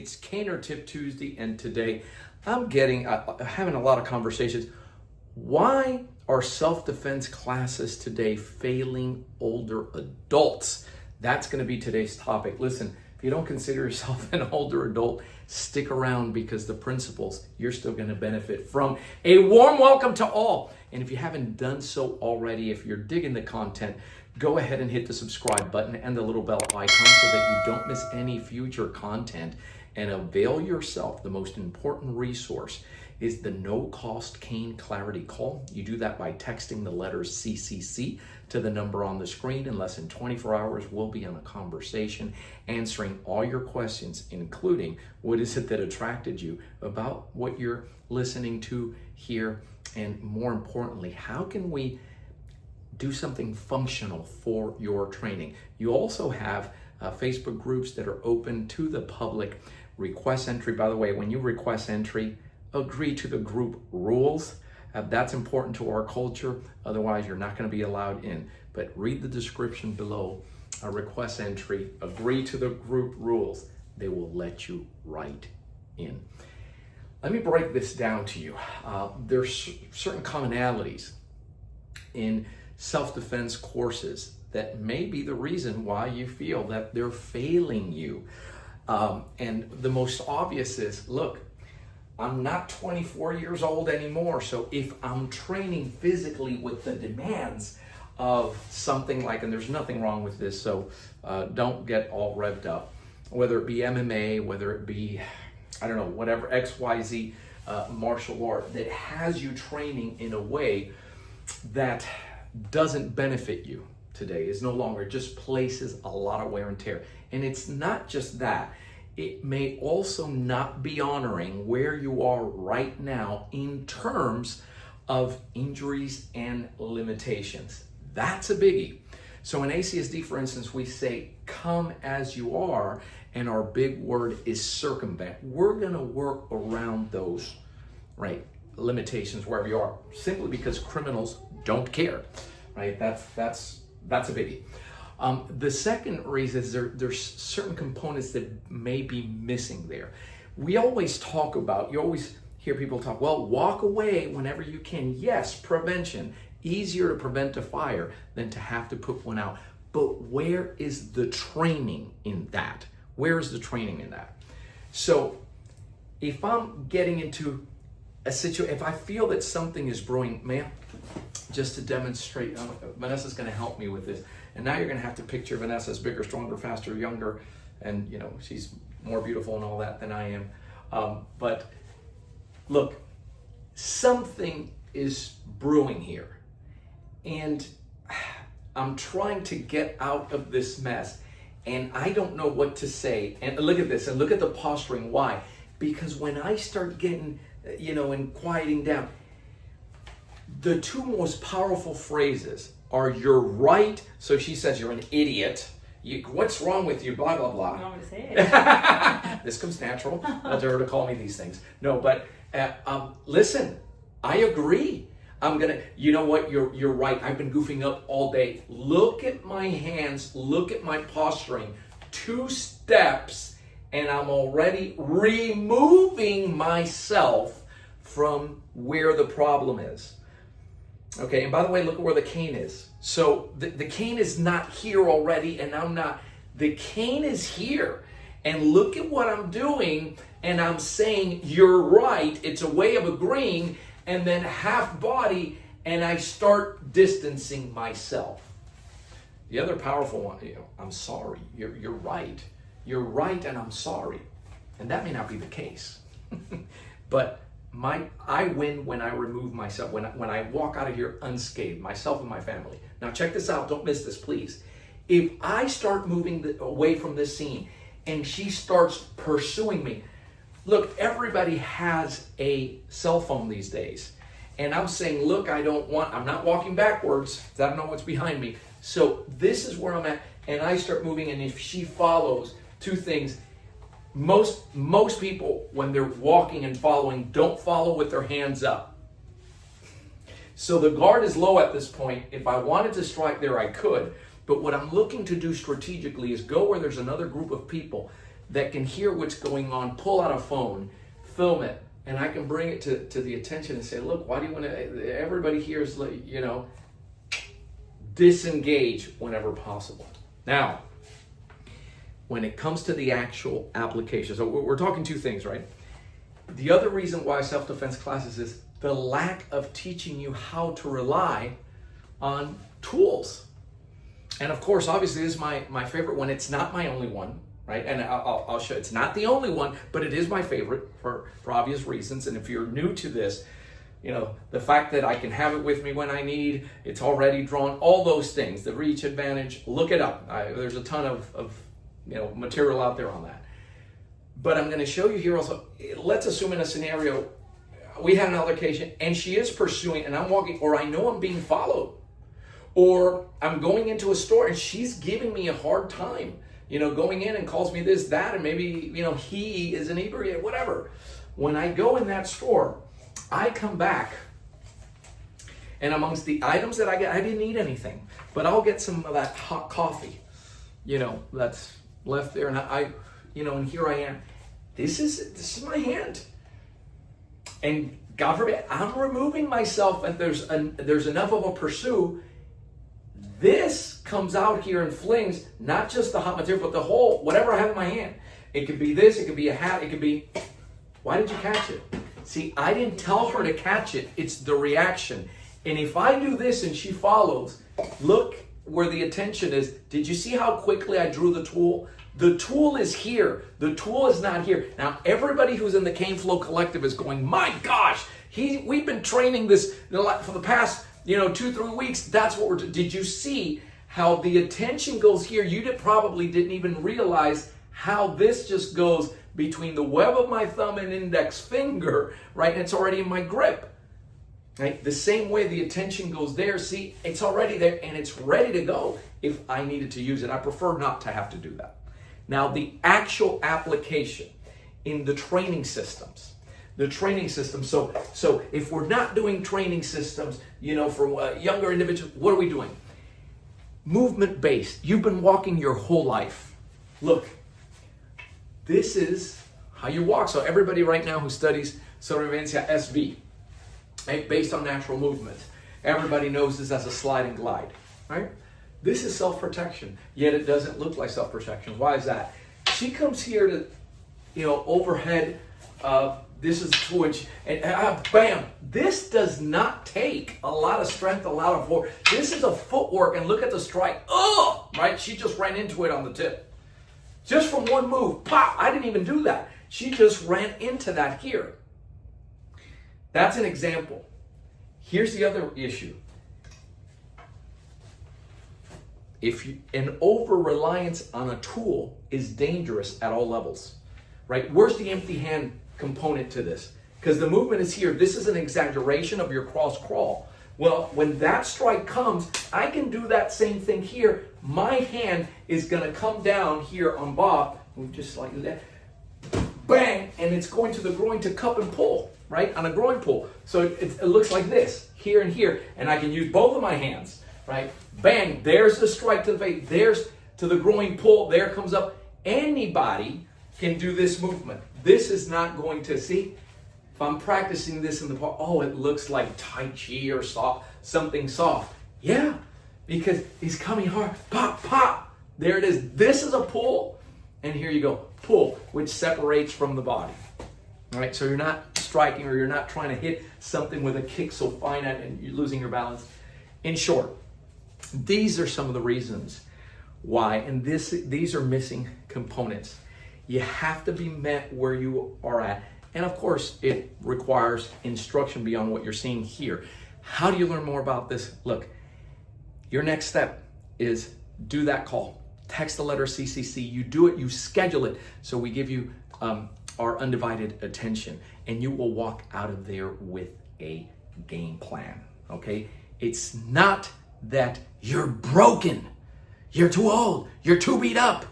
It's Caner Tip Tuesday, and today I'm having a lot of conversations. Why are self-defense classes today failing older adults? That's going to be today's topic. Listen, if you don't consider yourself an older adult, stick around because the principles you're still going to benefit from. A warm welcome to all. And if you haven't done so already, if you're digging the content, go ahead and hit the subscribe button and the little bell icon so that you don't miss any future content, and avail yourself. The most important resource is the no-cost Cane Clarity Call. You do that by texting the letters CCC to the number on the screen. In less than 24 hours, we'll be on a conversation answering all your questions, including what is it that attracted you about what you're listening to here, and more importantly, how can we do something functional for your training. You also have Facebook groups that are open to the public. Request entry, by the way, when you request entry, agree to the group rules. That's important to our culture. Otherwise, you're not going to be allowed in. But read the description below. A request entry, agree to the group rules. They will let you right in. Let me break this down to you. There's certain commonalities in self-defense courses that may be the reason why you feel that they're failing you. And the most obvious is, look, I'm not 24 years old anymore, so if I'm training physically with the demands of something like, and there's nothing wrong with this, so don't get all revved up, whether it be MMA, whether it be, I don't know, whatever, XYZ martial art that has you training in a way that doesn't benefit you today, is no longer, just places a lot of wear and tear. And it's not just that, it may also not be honoring where you are right now in terms of injuries and limitations. That's a biggie. So in ACSD, for instance, we say come as you are, and our big word is circumvent. We're gonna work around those, right, limitations wherever you are, simply because criminals don't care, right? That's a biggie. The second reason is there's certain components that may be missing there. We always talk about, you always hear people talk, well, walk away whenever you can. Yes, prevention. Easier to prevent a fire than to have to put one out. But where is the training in that? Where is the training in that? So if I'm getting into a situation, if I feel that something is brewing, ma'am, just to demonstrate, Vanessa's going to help me with this. And now you're going to have to picture Vanessa as bigger, stronger, faster, younger, and you know, she's more beautiful and all that than I am. But look, something is brewing here, and I'm trying to get out of this mess, and I don't know what to say. And look at this, and look at the posturing. Why? Because when I start getting, and quieting down, the two most powerful phrases are "you're right," so she says you're an idiot. What's wrong with you? Blah blah blah. I don't want to say it. This comes natural to her to call me these things. No, but listen, I agree. I'm gonna. You know what? You're right. I've been goofing up all day. Look at my hands. Look at my posturing. 2 steps, and I'm already removing myself from where the problem is. Okay, and by the way, look at where the cane is. So the cane is not here already, and I'm not. The cane is here. And look at what I'm doing, and I'm saying, you're right. It's a way of agreeing, and then half body, and I start distancing myself. The other powerful one, I'm sorry. You're right. You're right, and I'm sorry. And that may not be the case. But I win when I remove myself, when I walk out of here unscathed, myself and my family. Now check this out, don't miss this, please. If I start moving away from this scene and she starts pursuing me, look, everybody has a cell phone these days. And I'm saying, look, I'm not walking backwards, I don't know what's behind me. So this is where I'm at, and I start moving, and if she follows, 2 things. Most people, when they're walking and following, don't follow with their hands up. So the guard is low at this point. If I wanted to strike there, I could. But what I'm looking to do strategically is go where there's another group of people, that can hear what's going on, pull out a phone, film it, and I can bring it to the attention and say, look, why do you want to, everybody here is, disengage whenever possible. Now, when it comes to the actual application, so we're talking two things, right? The other reason why self-defense classes is the lack of teaching you how to rely on tools. And of course, obviously, this is my favorite one. It's not my only one, right? And I'll show, it's not the only one, but it is my favorite for obvious reasons. And if you're new to this, the fact that I can have it with me when I need, it's already drawn, all those things, the reach advantage, look it up. There's a ton of material out there on that. But I'm going to show you here also, let's assume in a scenario, we had an altercation and she is pursuing and I'm walking, or I know I'm being followed, or I'm going into a store and she's giving me a hard time, going in and calls me this, that, and maybe, he is inebriated, whatever. When I go in that store, I come back and amongst the items that I get, I didn't eat anything, but I'll get some of that hot coffee, that's left there. And and here I am. This is my hand. And God forbid, I'm removing myself and there's enough of a pursuit. This comes out here and flings not just the hot material, but the whole, whatever I have in my hand. It could be this, it could be a hat, it could be, why did you catch it? See, I didn't tell her to catch it. It's the reaction. And if I do this and she follows, look where the attention is. Did you see how quickly I drew the tool? The tool is here. The tool is not here. Now, everybody who's in the CaneFlow Collective is going, my gosh, we've been training this for the past 2-3 weeks. That's what we're doing. Did you see how the attention goes here? You probably didn't even realize how this just goes between the web of my thumb and index finger, right? And it's already in my grip, right? The same way the attention goes there. See, it's already there and it's ready to go if I needed to use it. I prefer not to have to do that. Now, the actual application in the training systems. So if we're not doing training systems, for younger individuals, what are we doing? Movement-based. You've been walking your whole life. Look, this is how you walk. So everybody right now who studies Sobrevivencia SV, right, based on natural movement, everybody knows this as a slide and glide, right? This is self-protection, yet it doesn't look like self-protection. Why is that? She comes here to, overhead, this is 2 inch, and bam! This does not take a lot of strength, a lot of force. This is a footwork, and look at the strike. Oh, right? She just ran into it on the tip. Just from one move, pop! I didn't even do that. She just ran into that here. That's an example. Here's the other issue. An over-reliance on a tool is dangerous at all levels, right? Where's the empty hand component to this? Because the movement is here. This is an exaggeration of your cross crawl. Well, when that strike comes, I can do that same thing here. My hand is going to come down here on Bob, just like that, bang, and it's going to the groin to cup and pull, right, on a groin pull. So it looks like this, here and here, and I can use both of my hands, right? Bang, there's the strike to the face, there's to the groin pull, there comes up. Anybody can do this movement. This is not going to, see, if I'm practicing this in the park, oh, it looks like Tai Chi or something soft. Yeah, because he's coming hard, pop, pop. There it is. This is a pull, and here you go, pull, which separates from the body. All right, so you're not striking or you're not trying to hit something with a kick so finite and you're losing your balance. In short, these are some of the reasons why, and these are missing components. You have to be met where you are at. And of course, it requires instruction beyond what you're seeing here. How do you learn more about this? Look, your next step is do that call. Text the letter CCC. You do it, you schedule it. So we give you our undivided attention, and you will walk out of there with a game plan, okay? It's not that you're broken, you're too old, you're too beat up,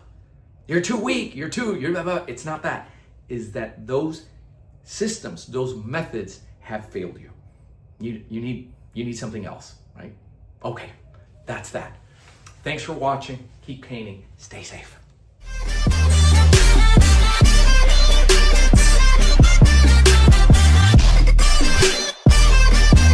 you're too weak, it's not that. Is that those systems, those methods have failed you. You need something else, right? Okay, that's that. Thanks for watching. Keep caning. Stay safe.